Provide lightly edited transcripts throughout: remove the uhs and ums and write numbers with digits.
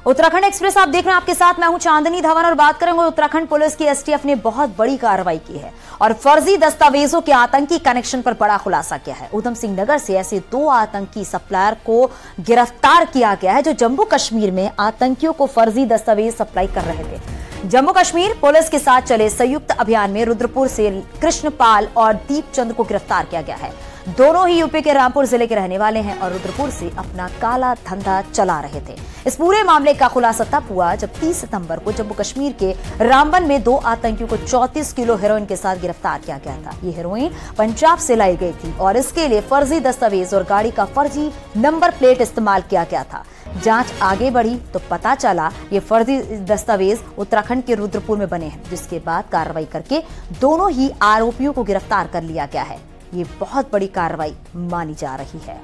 Uttarakhand express आप देख रहे हैं, आपके साथ मैं हूं चांदनी धवन और बात करेंगे उत्तराखंड पुलिस की। एसटीएफ ने बहुत बड़ी कार्रवाई की है और फर्जी दस्तावेजों के आतंकी कनेक्शन पर बड़ा खुलासा किया है। उधम सिंह नगर से ऐसे 2 आतंकी सप्लायर को गिरफ्तार किया गया है जो जम्मू कश्मीर में आतंकियों को फर्जी दस्तावेज सप्लाई कर रहे थे। जम्मू कश्मीर पुलिस के साथ चले संयुक्त अभियान में रुद्रपुर से कृष्णपाल और दीपचंद को गिरफ्तार किया गया है। दोनों ही यूपी के रामपुर जिले के रहने वाले हैं और रुद्रपुर से अपना काला धंधा चला रहे थे। इस पूरे मामले का खुलासा तब हुआ जब 30 सितंबर को जम्मू कश्मीर के रामबन में 2 आतंकियों को 34 किलो हेरोइन के साथ गिरफ्तार किया गया था। ये हेरोइन पंजाब से लाई गई थी और इसके लिए फर्जी दस्तावेज और गाड़ी का फर्जी नंबर प्लेट इस्तेमाल किया गया था। जांच आगे बढ़ी तो पता चला ये फर्जी दस्तावेज उत्तराखंड के रुद्रपुर में बने हैं, जिसके बाद कार्रवाई करके दोनों ही आरोपियों को गिरफ्तार कर लिया गया है। ये बहुत बड़ी कार्रवाई मानी जा रही है।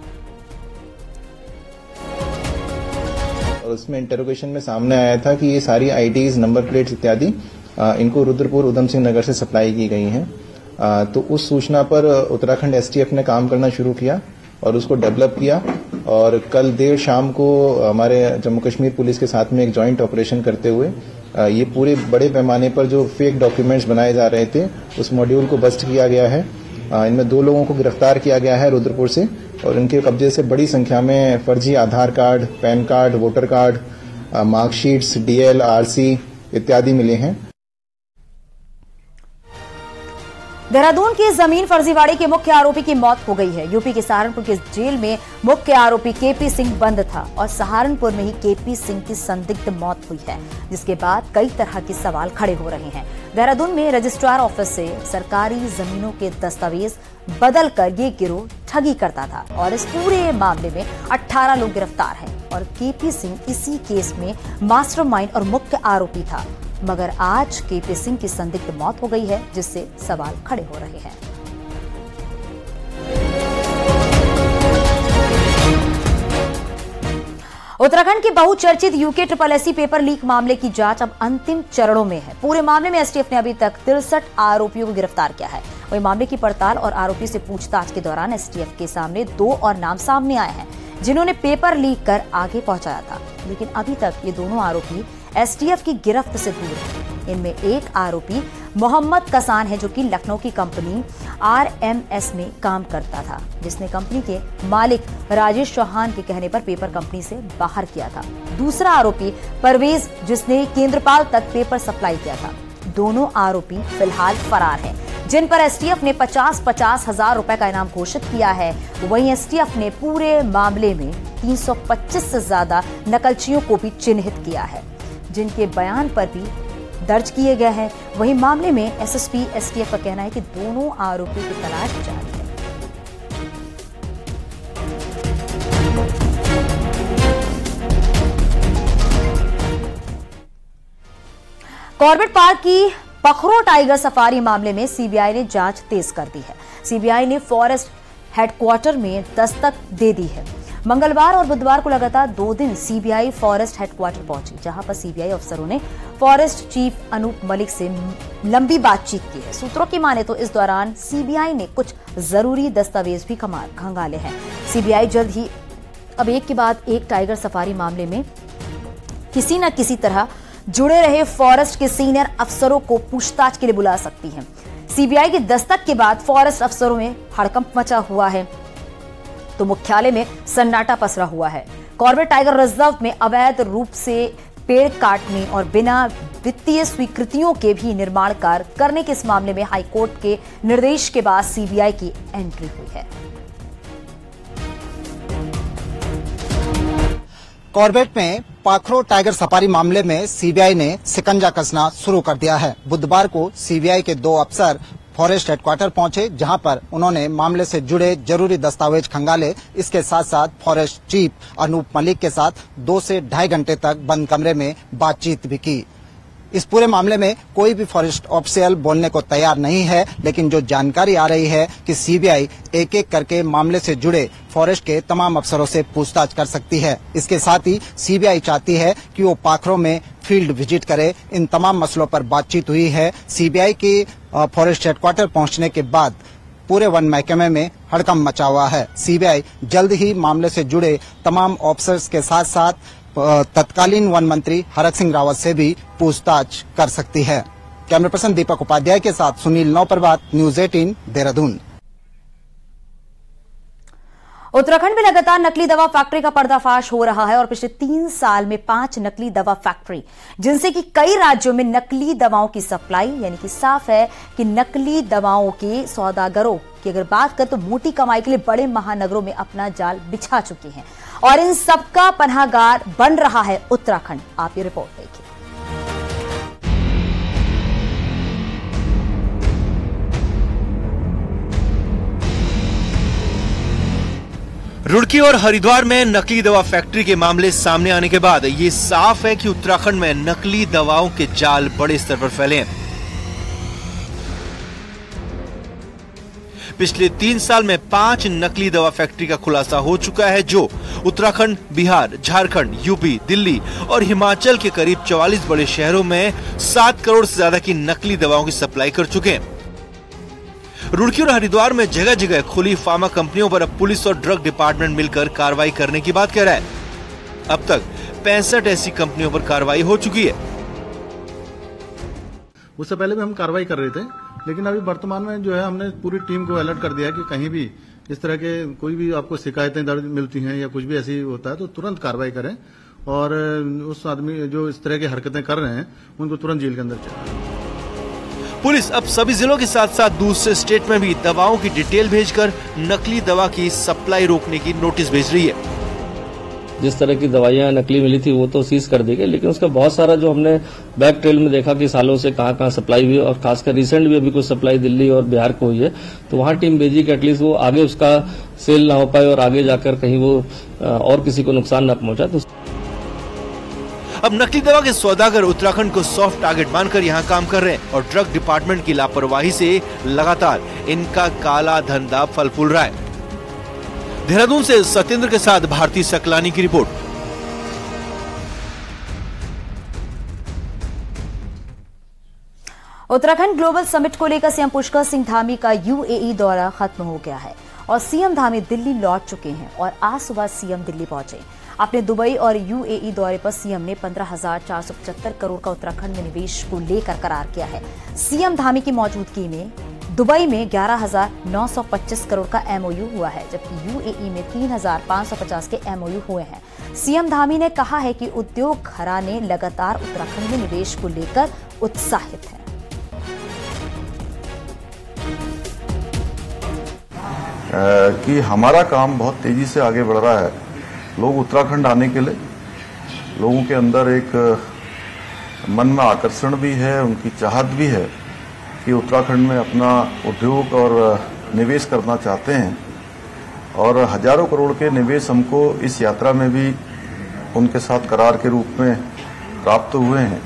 और उसमें इंटरोगेशन में सामने आया था कि ये सारी आईडीज, नंबर प्लेट्स इत्यादि इनको रुद्रपुर उधम सिंह नगर से सप्लाई की गई हैं। तो उस सूचना पर उत्तराखंड एसटीएफ ने काम करना शुरू किया और उसको डेवलप किया और कल देर शाम को हमारे जम्मू कश्मीर पुलिस के साथ में एक जॉइंट ऑपरेशन करते हुए ये पूरे बड़े पैमाने पर जो फेक डॉक्यूमेंट्स बनाए जा रहे थे उस मॉड्यूल को बस्ट किया गया है। इनमें 2 लोगों को गिरफ्तार किया गया है रुद्रपुर से और इनके कब्जे से बड़ी संख्या में फर्जी Aadhaar card, PAN card, voter card, marksheets, DL, RC इत्यादि मिले हैं। देहरादून की जमीन फर्जीवाड़े के मुख्य आरोपी की मौत हो गई है। यूपी के सहारनपुर के जेल में मुख्य आरोपी केपी सिंह बंद था और सहारनपुर में ही केपी सिंह की संदिग्ध मौत हुई है, जिसके बाद कई तरह के सवाल खड़े हो रहे हैं। देहरादून में रजिस्ट्रार ऑफिस से सरकारी जमीनों के दस्तावेज बदलकर ये गिरोह ठगी करता था और इस पूरे मामले में 18 लोग गिरफ्तार हैं और केपी सिंह इसी केस में मास्टरमाइंड और मुख्य आरोपी था। मगर आज केपी सिंह की संदिग्ध मौत हो गई है, जिससे सवाल खड़े हो रहे हैं। उत्तराखंड के बहुचर्चित यूके SSSC पेपर लीक मामले की जांच अब अंतिम चरणों में है। पूरे मामले में एसटीएफ ने अभी तक 63 आरोपियों को गिरफ्तार किया है। वही मामले की पड़ताल और आरोपी से पूछताछ के दौरान एसटीएफ के सामने 2 और नाम सामने आए हैं जिन्होंने पेपर लीक कर आगे पहुंचाया था, लेकिन अभी तक ये दोनों आरोपी एसटीएफ की गिरफ्त से दूर है। इनमें एक आरोपी मोहम्मद कसान है जो कि लखनऊ की कंपनी RMS में काम करता था, जिसने कंपनी के मालिक राजेश चौहान के कहने पर पेपर कंपनी से बाहर किया था। दूसरा आरोपी परवेज, जिसने केंद्रपाल तक पेपर सप्लाई किया था। दोनों आरोपी फिलहाल फरार हैं, जिन पर एसटीएफ ने 50-50 हजार रुपए का इनाम घोषित किया है। वहीं एसटीएफ ने पूरे मामले में 325 से ज्यादा नकलचियों को भी चिन्हित किया है, जिनके बयान पर भी दर्ज किए गए हैं। वहीं मामले में एसएसपी एसटीएफ का कहना है कि दोनों आरोपियों की तलाश जारी है। कॉर्बेट पार्क की पखरो टाइगर सफारी मामले में सीबीआई ने जांच तेज कर दी है। सीबीआई ने फॉरेस्ट हेडक्वार्टर में दस्तक दे दी है। मंगलवार और बुधवार को लगातार 2 दिन सीबीआई फॉरेस्ट हेडक्वार्टर पहुंची, जहां पर सीबीआई अफसरों ने फॉरेस्ट चीफ अनूप मलिक से लंबी बातचीत की है। सूत्रों की माने तो इस दौरान सीबीआई ने कुछ जरूरी दस्तावेज भी खंगाले हैं। सीबीआई जल्द ही अब एक के बाद एक टाइगर सफारी मामले में किसी न किसी तरह जुड़े रहे फॉरेस्ट के सीनियर अफसरों को पूछताछ के लिए बुला सकती है। सीबीआई की दस्तक के बाद फॉरेस्ट अफसरों में हड़कंप मचा हुआ है तो मुख्यालय में सन्नाटा पसरा हुआ है। कॉर्बेट टाइगर रिजर्व में अवैध रूप से पेड़ काटने और बिना वित्तीय स्वीकृतियों के भी निर्माण कार्य करने के इस मामले में हाईकोर्ट के निर्देश के बाद सीबीआई की एंट्री हुई है। कॉर्बेट में पाखरो टाइगर सफारी मामले में सीबीआई ने शिकंजा कसना शुरू कर दिया है। बुधवार को सीबीआई के 2 अफसर फॉरेस्ट हेडक्वार्टर पहुंचे, जहां पर उन्होंने मामले से जुड़े जरूरी दस्तावेज खंगाले। इसके साथ साथ फॉरेस्ट चीफ अनूप मलिक के साथ 2 से 2.5 घंटे तक बंद कमरे में बातचीत भी की। इस पूरे मामले में कोई भी फॉरेस्ट ऑफिशियल बोलने को तैयार नहीं है, लेकिन जो जानकारी आ रही है कि सीबीआई एक एक करके मामले से जुड़े फॉरेस्ट के तमाम अफसरों से पूछताछ कर सकती है। इसके साथ ही सीबीआई चाहती है कि वो पाखरो में फील्ड विजिट करे। इन तमाम मसलों पर बातचीत हुई है। सीबीआई की फॉरेस्ट हेडक्वार्टर पहुंचने के बाद पूरे वन महकमे में हड़कंप मचा हुआ है। सीबीआई जल्द ही मामले से जुड़े तमाम ऑफिसर्स के साथ साथ तत्कालीन वन मंत्री हरक सिंह रावत से भी पूछताछ कर सकती है। कैमरा पर्सन दीपक उपाध्याय के साथ सुनील नौपरवात, न्यूज 18 देहरादून। उत्तराखंड में लगातार नकली दवा फैक्ट्री का पर्दाफाश हो रहा है और पिछले 3 साल में 5 नकली दवा फैक्ट्री, जिनसे कि कई राज्यों में नकली दवाओं की सप्लाई, यानी कि साफ है कि नकली दवाओं के सौदागरों की अगर बात करें तो मोटी कमाई के लिए बड़े महानगरों में अपना जाल बिछा चुके हैं और इन सबका पनाहगार बन रहा है उत्तराखंड। आप ये रिपोर्ट देखिए। रुड़की और हरिद्वार में नकली दवा फैक्ट्री के मामले सामने आने के बाद ये साफ है कि उत्तराखंड में नकली दवाओं के जाल बड़े स्तर पर फैले हैं। पिछले 3 साल में 5 नकली दवा फैक्ट्री का खुलासा हो चुका है, जो उत्तराखंड, बिहार, झारखंड, यूपी, दिल्ली और हिमाचल के करीब 44 बड़े शहरों में 7 करोड़ से ज्यादा की नकली दवाओं की सप्लाई कर चुके हैं। रुड़की और हरिद्वार में जगह जगह खुली फार्मा कंपनियों पर अब पुलिस और ड्रग डिपार्टमेंट मिलकर कार्रवाई करने की बात कह रहा है। अब तक 65 ऐसी कंपनियों पर कार्रवाई हो चुकी है। उससे पहले भी हम कार्रवाई कर रहे थे, लेकिन अभी वर्तमान में जो है हमने पूरी टीम को अलर्ट कर दिया है कि कहीं भी इस तरह के कोई भी आपको शिकायतें दर्ज मिलती हैं या कुछ भी ऐसी होता है तो तुरंत कार्रवाई करें और उस आदमी जो इस तरह की हरकतें कर रहे हैं उनको तुरंत जेल के अंदर चले। पुलिस अब सभी जिलों के साथ साथ दूसरे स्टेट में भी दवाओं की डिटेल भेजकर नकली दवा की सप्लाई रोकने की नोटिस भेज रही है। जिस तरह की दवाइयां नकली मिली थी वो तो सीज कर दी गई, लेकिन उसका बहुत सारा जो हमने बैक ट्रेल में देखा कि सालों से कहां सप्लाई हुई और खासकर रिसेंट भी अभी कुछ सप्लाई दिल्ली और बिहार को हुई है, तो वहां टीम भेजी कि एटलीस्ट वो आगे उसका सेल ना हो पाए और आगे जाकर कहीं वो और किसी को नुकसान न पहुंचाए। तो अब नकली दवा के सौदागर उत्तराखंड को सॉफ्ट टारगेट मानकर यहाँ काम कर रहे हैं और ड्रग डिपार्टमेंट की लापरवाही से लगातार इनका काला धंधा फल फूल रहा है। देहरादून से सत्येंद्र के साथ भारती सकलानी की रिपोर्ट। उत्तराखंड ग्लोबल समिट को लेकर सीएम पुष्कर सिंह धामी का यूएई दौरा खत्म हो गया है और सीएम धामी दिल्ली लौट चुके हैं और आज सुबह सीएम दिल्ली पहुंचे। अपने दुबई और यूएई दौरे पर सीएम ने 15,475 करोड़ का उत्तराखंड में निवेश को लेकर करार किया है। सीएम धामी की मौजूदगी में दुबई में 11,925 करोड़ का एमओयू हुआ है, जबकि यूएई में 3,550 के एमओयू हुए हैं। सीएम धामी ने कहा है कि उद्योग घराने लगातार उत्तराखंड में निवेश को लेकर उत्साहित हैं। कि हमारा काम बहुत तेजी से आगे बढ़ रहा है। लोग उत्तराखंड आने के लिए, लोगों के अंदर एक मन में आकर्षण भी है, उनकी चाहत भी है कि उत्तराखंड में अपना उद्योग और निवेश करना चाहते हैं और हजारों करोड़ के निवेश हमको इस यात्रा में भी उनके साथ करार के रूप में प्राप्त हुए हैं।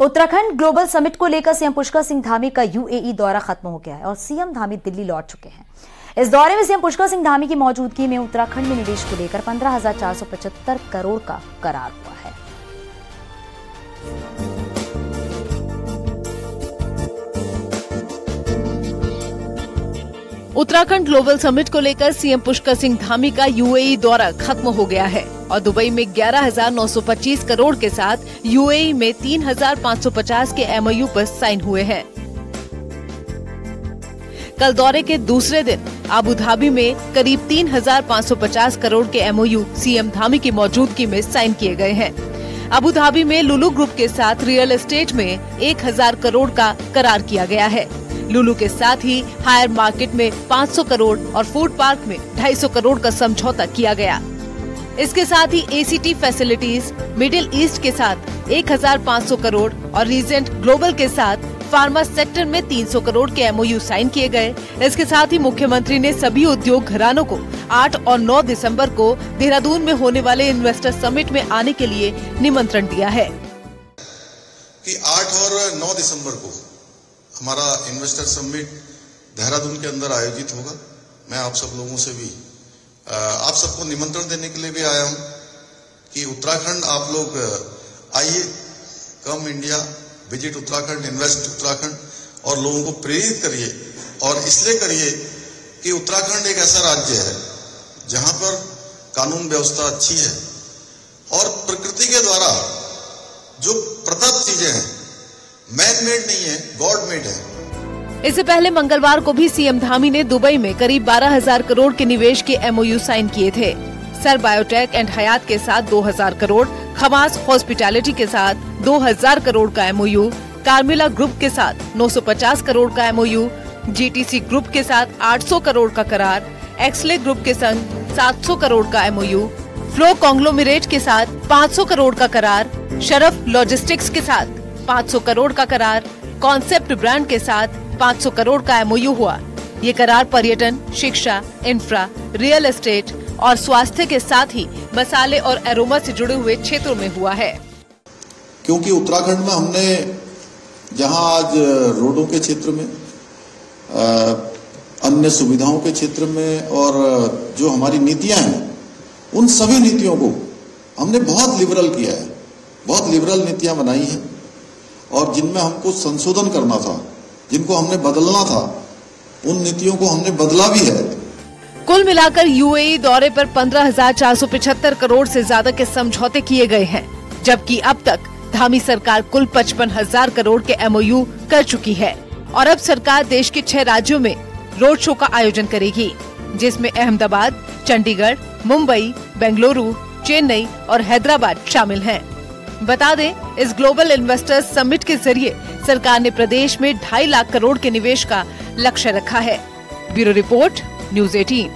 उत्तराखंड ग्लोबल समिट को लेकर सीएम पुष्कर सिंह धामी का यूएई दौरा खत्म हो गया है और सीएम धामी दिल्ली लौट चुके हैं। इस दौरे में सीएम पुष्कर सिंह धामी की मौजूदगी में उत्तराखंड में निवेश को लेकर 15,475 करोड़ का करार हुआ है। उत्तराखंड ग्लोबल समिट को लेकर सीएम पुष्कर सिंह धामी का यूएई दौरा खत्म हो गया है और दुबई में 11,925 करोड़ के साथ यूएई में 3,550 के एमओयू पर साइन हुए हैं। कल दौरे के दूसरे दिन अबू धाबी में करीब 3,550 करोड़ के एमओयू सीएम धामी की मौजूदगी में साइन किए गए हैं। अबू धाबी में लुलु ग्रुप के साथ रियल एस्टेट में 1,000 करोड़ का करार किया गया है। लुलु के साथ ही हायर मार्केट में 500 करोड़ और फूड पार्क में 250 करोड़ का समझौता किया गया। इसके साथ ही एसीटी फैसिलिटीज, मिडिल ईस्ट के साथ 1,500 करोड़ और रीजेंट ग्लोबल के साथ फार्मा सेक्टर में 300 करोड़ के एमओयू साइन किए गए। इसके साथ ही मुख्यमंत्री ने सभी उद्योग घरानों को 8 और 9 दिसंबर को देहरादून में होने वाले इन्वेस्टर समिट में आने के लिए निमंत्रण दिया है कि 8 और 9 दिसंबर को हमारा इन्वेस्टर समिट देहरादून के अंदर आयोजित होगा। मैं आप सब लोगों से भी आप सबको निमंत्रण देने के लिए भी आया हूं कि उत्तराखंड आप लोग आइए, come India, visit Uttarakhand, invest Uttarakhand और लोगों को प्रेरित करिए। और इसलिए करिए कि उत्तराखंड एक ऐसा राज्य है जहां पर कानून व्यवस्था अच्छी है और प्रकृति के द्वारा जो प्रदत्त चीजें हैं मैन मेड नहीं है, गॉड मेड है। इससे पहले मंगलवार को भी सीएम धामी ने दुबई में करीब 12,000 करोड़ के निवेश के एमओयू साइन किए थे। सर बायोटेक एंड हयात के साथ 2,000 करोड़, खमास हॉस्पिटैलिटी के साथ 2,000 करोड़ का एमओयू, कार्मिला ग्रुप के साथ 950 करोड़ का एमओयू, जीटीसी ग्रुप के साथ 800 करोड़ का करार, एक्सले ग्रुप के संग 700 करोड़ का एमओयू, फ्लो कॉन्ग्लोमरेट के साथ 500 करोड़ का करार, शरफ लॉजिस्टिक्स के साथ 500 करोड़ का करार, कॉन्सेप्ट ब्रांड के साथ 500 करोड़ का एमओयू हुआ। ये करार पर्यटन, शिक्षा, इंफ्रा, रियल एस्टेट और स्वास्थ्य के साथ ही मसाले और एरोमा से जुड़े हुए क्षेत्रों में हुआ है। क्योंकि उत्तराखंड में हमने जहां आज रोडों के क्षेत्र में, अन्य सुविधाओं के क्षेत्र में और जो हमारी नीतियां हैं उन सभी नीतियों को हमने बहुत लिबरल किया है, बहुत लिबरल नीतियां बनाई हैं और जिनमें हमको संशोधन करना था, जिनको हमने बदलना था, उन नीतियों को हमने बदला भी है। कुल मिलाकर यूएई दौरे पर 15,475 करोड़ से ज्यादा के समझौते किए गए हैं, जबकि अब तक धामी सरकार कुल 55,000 करोड़ के एमओयू कर चुकी है और अब सरकार देश के 6 राज्यों में रोड शो का आयोजन करेगी, जिसमें अहमदाबाद, चंडीगढ़, मुंबई, बेंगलुरु, चेन्नई और हैदराबाद शामिल हैं। बता दें, इस ग्लोबल इन्वेस्टर्स समिट के जरिए सरकार ने प्रदेश में 2.5 लाख करोड़ के निवेश का लक्ष्य रखा है। Bureau report, news 18।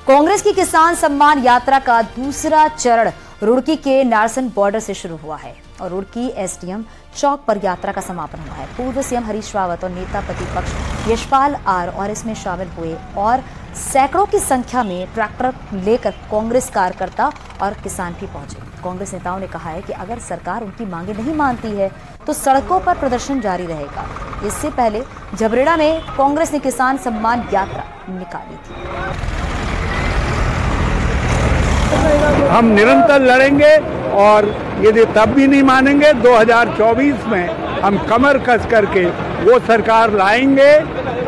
कांग्रेस की किसान सम्मान यात्रा का दूसरा चरण रुड़की के नारसन बॉर्डर से शुरू हुआ है और रुड़की एसडीएम चौक पर यात्रा का समापन हुआ है। पूर्व सीएम हरीश रावत और नेता प्रतिपक्ष यशपाल आर और इसमें शामिल हुए और सैकड़ों की संख्या में ट्रैक्टर लेकर कांग्रेस कार्यकर्ता और किसान भी पहुंचे। कांग्रेस नेताओं ने कहा है कि अगर सरकार उनकी मांगे नहीं मानती है तो सड़कों पर प्रदर्शन जारी रहेगा। इससे पहले झबरेड़ा में कांग्रेस ने किसान सम्मान यात्रा निकाली थी। हम निरंतर लड़ेंगे और यदि तब भी नहीं मानेंगे 2024 में हम कमर कस करके वो सरकार लाएंगे,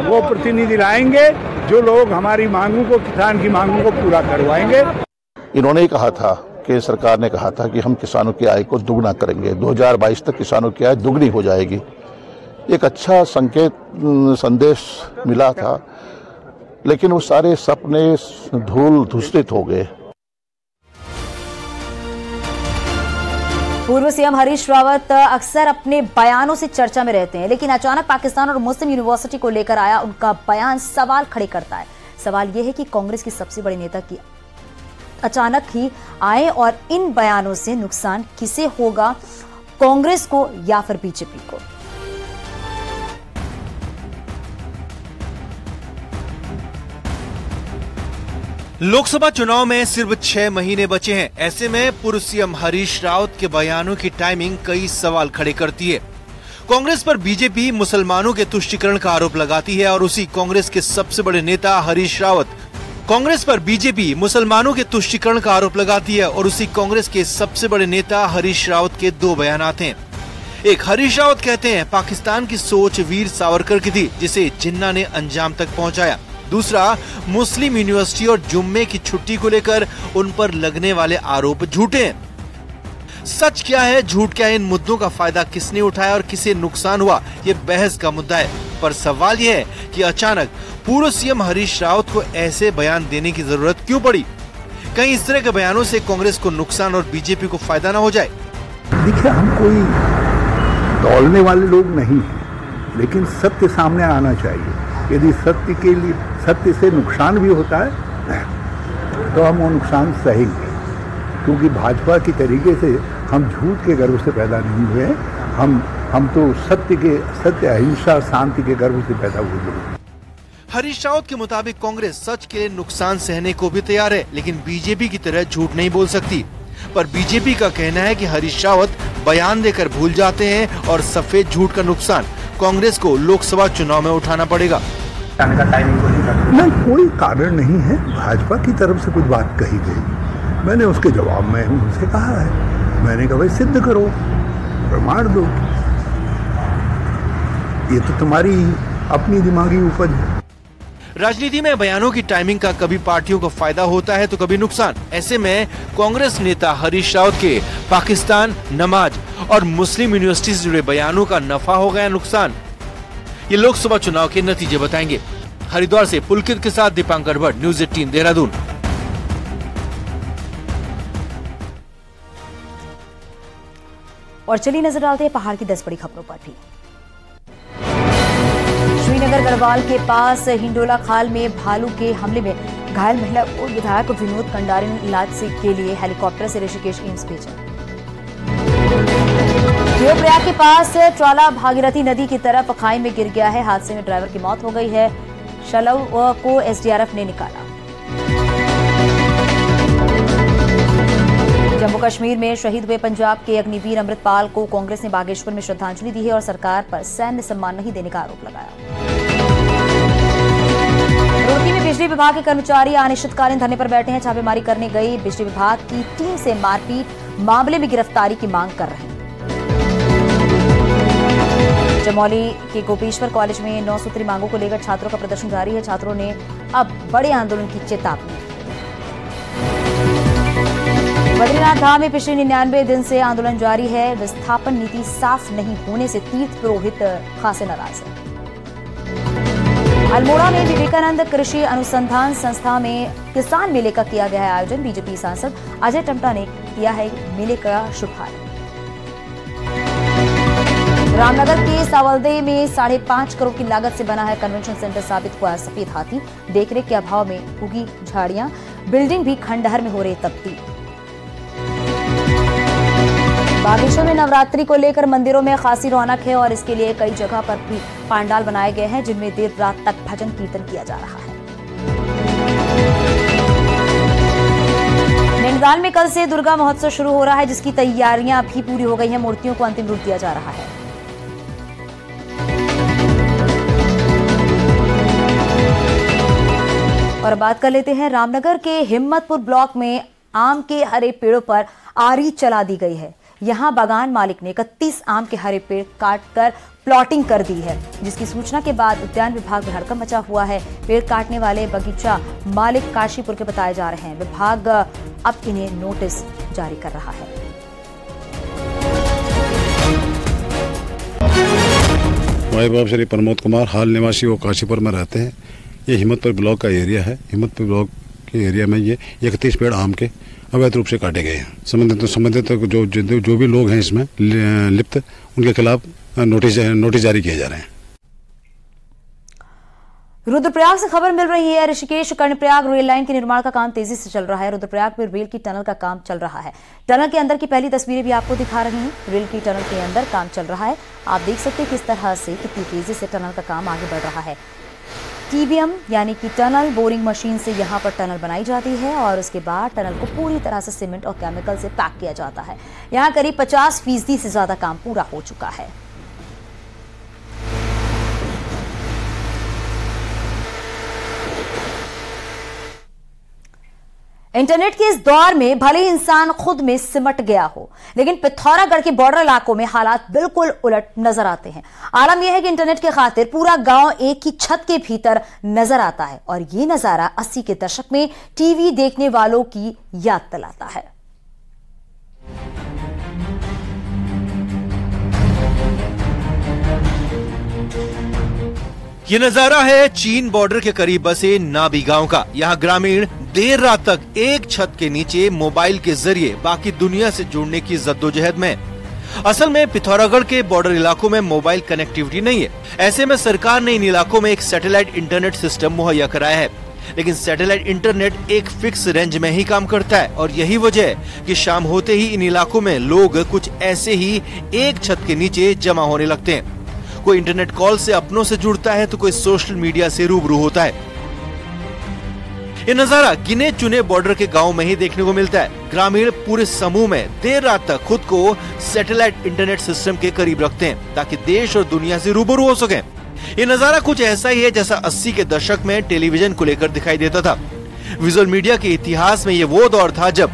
वो प्रतिनिधि लाएंगे जो लोग हमारी मांगों को, किसान की मांगों को पूरा करवाएंगे। इन्होंने कहा था कि सरकार ने कहा था कि हम किसानों की आय को दुगना करेंगे, 2022 तक किसानों की आय दुगनी हो जाएगी। एक अच्छा संदेश मिला था, लेकिन वो सारे सपने धूल धूसरित हो गए। पूर्व सीएम हरीश रावत अक्सर अपने बयानों से चर्चा में रहते हैं, लेकिन अचानक पाकिस्तान और मुस्लिम यूनिवर्सिटी को लेकर आया उनका बयान सवाल खड़े करता है। सवाल यह है कि कांग्रेस की सबसे बड़ी नेता की अचानक ही आए और इन बयानों से नुकसान किसे होगा, कांग्रेस को या फिर बीजेपी को। लोकसभा चुनाव में सिर्फ 6 महीने बचे हैं। ऐसे में पूर्व सीएम हरीश रावत के बयानों की टाइमिंग कई सवाल खड़े करती है। कांग्रेस पर बीजेपी मुसलमानों के तुष्टीकरण का आरोप लगाती है और उसी कांग्रेस के सबसे बड़े नेता हरीश रावत कांग्रेस पर बीजेपी मुसलमानों के तुष्टीकरण का आरोप लगाती है और उसी कांग्रेस के सबसे बड़े नेता हरीश रावत के 2 बयान आते हैं। एक, हरीश रावत कहते हैं पाकिस्तान की सोच वीर सावरकर की थी जिसे जिन्ना ने अंजाम तक पहुंचाया। दूसरा, मुस्लिम यूनिवर्सिटी और जुम्मे की छुट्टी को लेकर उन पर लगने वाले आरोप झूठे हैं। सच क्या है, झूठ क्या है, इन मुद्दों का फायदा किसने उठाया और किसे नुकसान हुआ, ये बहस का मुद्दा है। पर सवाल यह है कि अचानक पूर्व सीएम हरीश रावत को ऐसे बयान देने की जरूरत क्यों पड़ी? कहीं इस तरह के बयानों से कांग्रेस को नुकसान और बीजेपी को फायदा न हो जाए। देखिए, हम कोई दौड़ने वाले लोग नहीं हैं, लेकिन सत्य सामने आना चाहिए। यदि सत्य से नुकसान भी होता है तो हम वो नुकसान सहेंगे, क्योंकि भाजपा की तरीके से हम झूठ के गर्व से पैदा नहीं हुए। हम तो सत्य, अहिंसा, शांति के गर्व से पैदा हुए लोग। हरीश रावत के मुताबिक कांग्रेस सच के नुकसान सहने को भी तैयार है, लेकिन बीजेपी की तरह झूठ नहीं बोल सकती। पर बीजेपी का कहना है कि हरीश रावत बयान देकर भूल जाते हैं और सफेद झूठ का नुकसान कांग्रेस को लोकसभा चुनाव में उठाना पड़ेगा। नहीं, कोई कारण नहीं है। भाजपा की तरफ से कुछ बात कही गई, मैंने उसके जवाब में उनसे कहा है, मैंने कहा भाई सिद्ध करो, प्रमाण दो। ये तो तुम्हारी अपनी दिमागी उपज है। राजनीति में बयानों की टाइमिंग का कभी पार्टियों को फायदा होता है तो कभी नुकसान। ऐसे में कांग्रेस नेता हरीश रावत के पाकिस्तान, नमाज और मुस्लिम यूनिवर्सिटी से जुड़े बयानों का नफा हो गया नुकसान, ये लोकसभा चुनाव के नतीजे बताएंगे। हरिद्वार से पुलकित के साथ दीपांकर भट्ट, न्यूज़ 18 देहरादून। और चलिए नजर डालते हैं पहाड़ की 10 बड़ी खबरों पर भी। श्रीनगर गढ़वाल के पास हिंडोला खाल में भालू के हमले में घायल महिला और विधायक विनोद कंडारी ने इलाज के लिए हेलीकॉप्टर से ऋषिकेश एम्स भेजा। देवप्रयाग के पास ट्राला भागीरथी नदी की तरफ खाई में गिर गया है। हादसे में ड्राइवर की मौत हो गई है। शलव को एसडीआरएफ ने निकाला। जम्मू कश्मीर में शहीद हुए पंजाब के अग्निवीर अमृतपाल को कांग्रेस ने बागेश्वर में श्रद्धांजलि दी है और सरकार पर सैन्य सम्मान नहीं देने का आरोप लगाया। रुड़की में बिजली विभाग के कर्मचारी अनिश्चितकालीन धरने पर बैठे हैं। छापेमारी करने गई बिजली विभाग की टीम से मारपीट मामले में गिरफ्तारी की मांग कर रहे हैं। चमोली के गोपेश्वर कॉलेज में 9 सूत्री मांगों को लेकर छात्रों का प्रदर्शन जारी है। छात्रों ने अब बड़े आंदोलन की चेतावनी। बद्रीनाथ धाम में पिछले 99 दिन से आंदोलन जारी है। विस्थापन नीति साफ नहीं होने से तीर्थ पुरोहित खासे नाराज है। अल्मोड़ा में विवेकानंद कृषि अनुसंधान संस्था में किसान मेले का किया गया है आयोजन। बीजेपी सांसद अजय टमटा ने किया है मेले का शुभारंभ। रामनगर के सावलदे में 5.5 करोड़ की लागत से बना है कन्वेंशन सेंटर। साबित हुआ सफेद हाथी। देखरेख के अभाव में उगी झाड़ियां, बिल्डिंग भी खंडहर में हो रही तब्दील। बागेश्वर में नवरात्रि को लेकर मंदिरों में खासी रौनक है और इसके लिए कई जगह पर भी पंडाल बनाए गए हैं जिनमें देर रात तक भजन कीर्तन किया जा रहा है। नैनीताल में कल से दुर्गा महोत्सव शुरू हो रहा है जिसकी तैयारियां भी पूरी हो गई हैं। मूर्तियों को अंतिम रूप दिया जा रहा है। और बात कर लेते हैं रामनगर के हिम्मतपुर ब्लॉक में आम के हरे पेड़ों पर आरी चला दी गई है। यहां बागान मालिक ने 31 आम के हरे पेड़ काटकर प्लॉटिंग कर दी है जिसकी सूचना के बाद उद्यान विभाग में हड़कंप मचा हुआ है। पेड़ काटने वाले बगीचा मालिक काशीपुर के बताए जा रहे हैं। विभाग अब इन्हें नोटिस जारी कर रहा है। भाई बाब श्री प्रमोद कुमार, हाल निवासी वो काशीपुर में रहते हैं। ये हिम्मतपुर ब्लॉक का एरिया है। हिम्मतपुर ब्लॉक के एरिया में ये 31 पेड़ आम के अवैध रूप से काटे गए हैं। संबंधित जो भी लोग हैं इसमें लिप्त उनके खिलाफ नोटिस जारी किए जा रहे हैं। रुद्रप्रयाग से खबर मिल रही है। ऋषिकेश कर्णप्रयाग रेल लाइन के निर्माण का काम तेजी से चल रहा है। रुद्रप्रयाग में रेल की टनल का काम चल रहा है। टनल के अंदर की पहली तस्वीरें भी आपको दिखा रही हैं। रेल की टनल के अंदर काम चल रहा है। आप देख सकते हैं किस तरह से कितनी तेजी से टनल का काम आगे बढ़ रहा है। टीबीएम यानी कि टनल बोरिंग मशीन से यहाँ पर टनल बनाई जाती है और उसके बाद टनल को पूरी तरह से सीमेंट और केमिकल से पैक किया जाता है। यहाँ करीब 50% से ज्यादा काम पूरा हो चुका है। इंटरनेट के इस दौर में भले ही इंसान खुद में सिमट गया हो, लेकिन पिथौरागढ़ के बॉर्डर इलाकों में हालात बिल्कुल उलट नजर आते हैं। आलम यह है कि इंटरनेट के खातिर पूरा गांव एक ही छत के भीतर नजर आता है और ये नजारा 80 के दशक में टीवी देखने वालों की याद दिलाता है। ये नजारा है चीन बॉर्डर के करीब बसे नाबी गांव का। यहाँ ग्रामीण देर रात तक एक छत के नीचे मोबाइल के जरिए बाकी दुनिया से जुड़ने की जद्दोजहद में। असल में पिथौरागढ़ के बॉर्डर इलाकों में मोबाइल कनेक्टिविटी नहीं है। ऐसे में सरकार ने इन इलाकों में एक सैटेलाइट इंटरनेट सिस्टम मुहैया कराया है, लेकिन सैटेलाइट इंटरनेट एक फिक्स रेंज में ही काम करता है और यही वजह है कि शाम होते ही इन इलाकों में लोग कुछ ऐसे ही एक छत के नीचे जमा होने लगते हैं। कोई इंटरनेट कॉल से अपनों से जुड़ता है तो कोई सोशल मीडिया से रूबरू होता है। ये नजारा गिने चुने बॉर्डर के गांव में ही देखने को मिलता है। ग्रामीण पूरे समूह में देर रात तक खुद को सैटेलाइट इंटरनेट सिस्टम के करीब रखते हैं ताकि देश और दुनिया से रूबरू हो सके। ये नजारा कुछ ऐसा ही है जैसा 80 के दशक में टेलीविजन को लेकर दिखाई देता था। विजुअल मीडिया के इतिहास में ये वो दौर था जब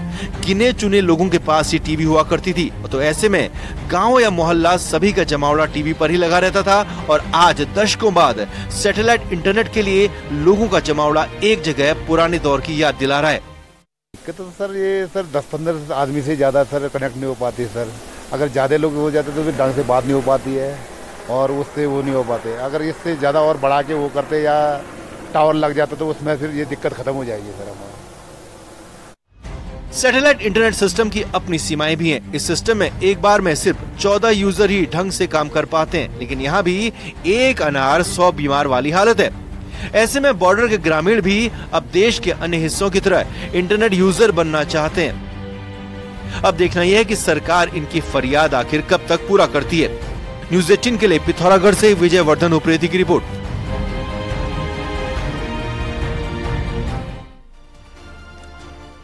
गिने चुने लोगों के पास ही टीवी हुआ करती थी, तो ऐसे में गांव या मोहल्ला सभी का जमावड़ा टीवी पर ही लगा रहता था। और आज दशकों बाद सैटेलाइट इंटरनेट के लिए लोगों का जमावड़ा एक जगह पुराने दौर की याद दिला रहा है। तो सर ये सर 10-15 आदमी से ज्यादा सर कनेक्ट नहीं हो पाती सर। अगर ज्यादा लोग हो जाते तो फिर ढंग से बात नहीं हो पाती है और उससे वो नहीं हो पाते। अगर इससे ज्यादा और बढ़ा के वो करते या टावर लग जाता तो उसमें फिर ये दिक्कत खत्म हो जाएगी सर हमारा। सैटेलाइट इंटरनेट सिस्टम की अपनी सीमाएं भी हैं। इस सिस्टम में एक बार में सिर्फ 14 यूजर ही ढंग से काम कर पाते हैं, लेकिन यहाँ भी एक अनार 100 बीमार वाली हालत है। ऐसे में बॉर्डर के ग्रामीण भी अब देश के अन्य हिस्सों की तरह इंटरनेट यूजर बनना चाहते हैं। अब देखना यह है कि सरकार इनकी फरियाद आखिर कब तक पूरा करती है। न्यूज़ 18 के लिए पिथौरागढ़ से विजय वर्धन उप्रेती की रिपोर्ट।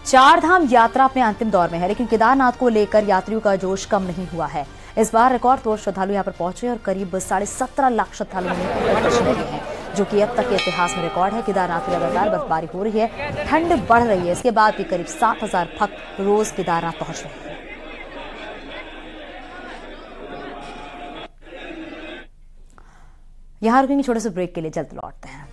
चार धाम यात्रा अपने अंतिम दौर में है, लेकिन केदारनाथ को लेकर यात्रियों का जोश कम नहीं हुआ है। इस बार रिकॉर्ड तोड़ श्रद्धालु यहां पर पहुंचे और करीब 17.5 लाख श्रद्धालुओं ने दर्शन किए हैं, जो कि अब तक के इतिहास में रिकॉर्ड है। केदारनाथ में लगातार बर्फबारी हो रही है, ठंड बढ़ रही है, इसके बाद भी करीब 7,000 भक्त रोज केदारनाथ पहुंच रहे हैं। यहां रुकेंगे छोटे से ब्रेक के लिए, जल्द लौटते हैं।